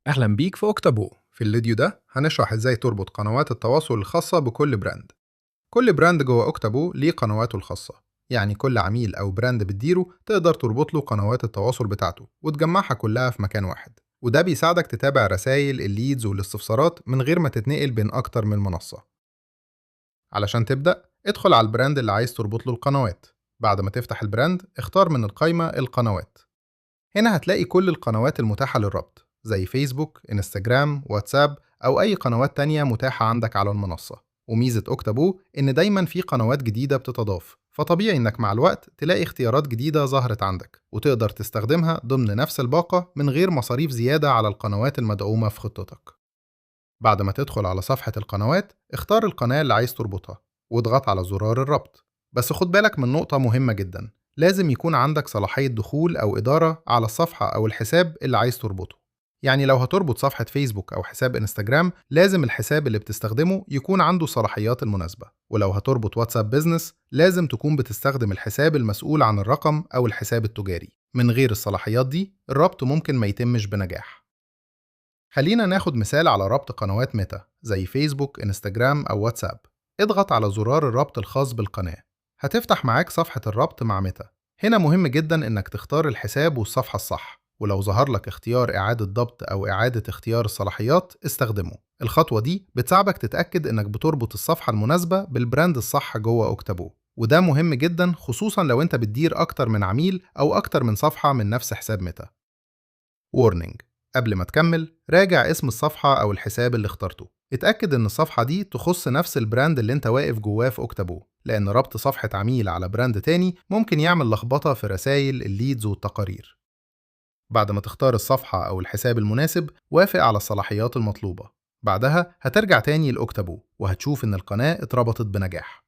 أهلا بيك في أوكتابو. في الفيديو ده هنشرح إزاي تربط قنوات التواصل الخاصة بكل براند. كل براند جوه أوكتابو ليه قنواته الخاصة، يعني كل عميل أو براند بتديره تقدر تربط له قنوات التواصل بتاعته وتجمعها كلها في مكان واحد، وده بيساعدك تتابع رسائل الليدز والاستفسارات من غير ما تتنقل بين أكتر من منصة. علشان تبدأ، ادخل على البراند اللي عايز تربط له القنوات. بعد ما تفتح البراند، اختار من القائمة القنوات. هنا هتلاقي كل القنوات المتاحة للربط زي فيسبوك، انستجرام، واتساب، أو أي قنوات تانية متاحة عندك على المنصة. وميزة أوكتابو إن دايما في قنوات جديدة بتتضاف، فطبيعي إنك مع الوقت تلاقي اختيارات جديدة ظهرت عندك وتقدر تستخدمها ضمن نفس الباقة من غير مصاريف زيادة على القنوات المدعومة في خطتك. بعد ما تدخل على صفحة القنوات، اختار القناة اللي عايز تربطها واضغط على زرار الربط. بس خد بالك من نقطة مهمة جدا، لازم يكون عندك صلاحية دخول أو إدارة على الصفحة أو الحساب اللي عايز تربطه. يعني لو هتربط صفحة فيسبوك أو حساب انستجرام، لازم الحساب اللي بتستخدمه يكون عنده الصلاحيات المناسبة. ولو هتربط واتساب بيزنس، لازم تكون بتستخدم الحساب المسؤول عن الرقم أو الحساب التجاري. من غير الصلاحيات دي، الربط ممكن ما يتمش بنجاح. خلينا ناخد مثال على ربط قنوات ميتا زي فيسبوك، انستجرام، أو واتساب. اضغط على زرار الربط الخاص بالقناة، هتفتح معاك صفحة الربط مع ميتا. هنا مهم جدا إنك تختار الحساب والصفحة الصح، ولو ظهر لك اختيار إعادة ضبط أو إعادة اختيار الصلاحيات استخدمه. الخطوة دي بتساعدك تتأكد إنك بتربط الصفحة المناسبة بالبراند الصح جوه أوكتابو، وده مهم جدا خصوصا لو أنت بتدير أكتر من عميل أو أكتر من صفحة من نفس حساب ميتا. وورنينج: قبل ما تكمل، راجع اسم الصفحة أو الحساب اللي اخترته. اتأكد إن الصفحة دي تخص نفس البراند اللي انت واقف جواه في أوكتابو، لأن ربط صفحة عميل على براند تاني ممكن يعمل لخبطة في رسائل الليدز والتقارير. بعد ما تختار الصفحة أو الحساب المناسب، وافق على الصلاحيات المطلوبة. بعدها هترجع تاني لأوكتابو وهتشوف إن القناة اتربطت بنجاح.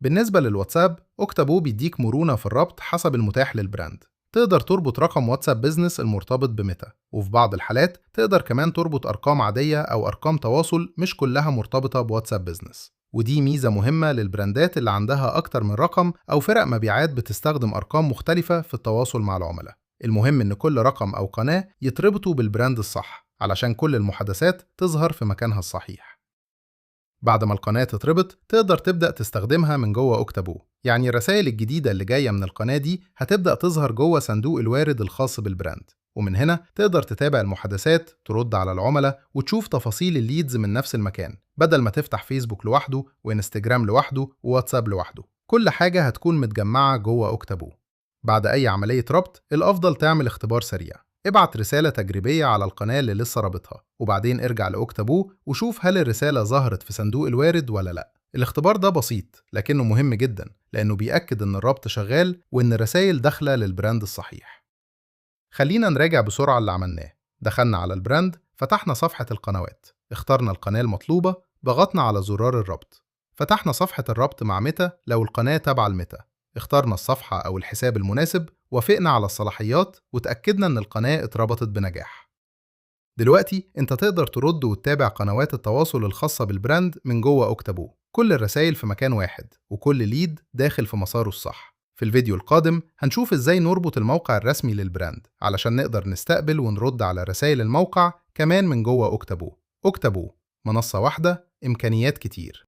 بالنسبة للواتساب، أوكتابو بيديك مرونة في الربط حسب المتاح للبراند. تقدر تربط رقم واتساب بيزنس المرتبط بميتا، وفي بعض الحالات تقدر كمان تربط أرقام عادية أو أرقام تواصل مش كلها مرتبطة بواتساب بيزنس. ودي ميزة مهمة للبراندات اللي عندها أكتر من رقم أو فرق مبيعات بتستخدم أرقام مختلفة في التواصل مع العملاء. المهم إن كل رقم أو قناة يتربطوا بالبراند الصح علشان كل المحادثات تظهر في مكانها الصحيح. بعد ما القناة تتربط، تقدر تبدأ تستخدمها من جوه أوكتابو. يعني الرسائل الجديدة اللي جاية من القناة دي هتبدأ تظهر جوه صندوق الوارد الخاص بالبراند، ومن هنا تقدر تتابع المحادثات، ترد على العملاء، وتشوف تفاصيل الليدز من نفس المكان، بدل ما تفتح فيسبوك لوحده وإنستجرام لوحده وواتساب لوحده. كل حاجة هتكون متجمعة جوه أوكتابو. بعد أي عملية ربط، الأفضل تعمل اختبار سريع. ابعت رسالة تجريبية على القناة اللي لسه رابطها، وبعدين ارجع لأوكتابو وشوف هل الرسالة ظهرت في صندوق الوارد ولا لأ. الاختبار ده بسيط لكنه مهم جدا، لأنه بيأكد إن الربط شغال وإن الرسائل داخلة للبراند الصحيح. خلينا نراجع بسرعة اللي عملناه. دخلنا على البراند، فتحنا صفحة القنوات، اخترنا القناة المطلوبة، ضغطنا على زرار الربط، فتحنا صفحة الربط مع ميتا لو القناة تابعة لميتا، اخترنا الصفحة أو الحساب المناسب، وافقنا على الصلاحيات، وتأكدنا إن القناة اتربطت بنجاح. دلوقتي انت تقدر ترد وتتابع قنوات التواصل الخاصة بالبراند من جوه أوكتابو، كل الرسائل في مكان واحد وكل ليد داخل في مساره الصح. في الفيديو القادم هنشوف ازاي نربط الموقع الرسمي للبراند علشان نقدر نستقبل ونرد على رسائل الموقع كمان من جوه أوكتابو. أوكتابو، منصة واحدة، إمكانيات كتير.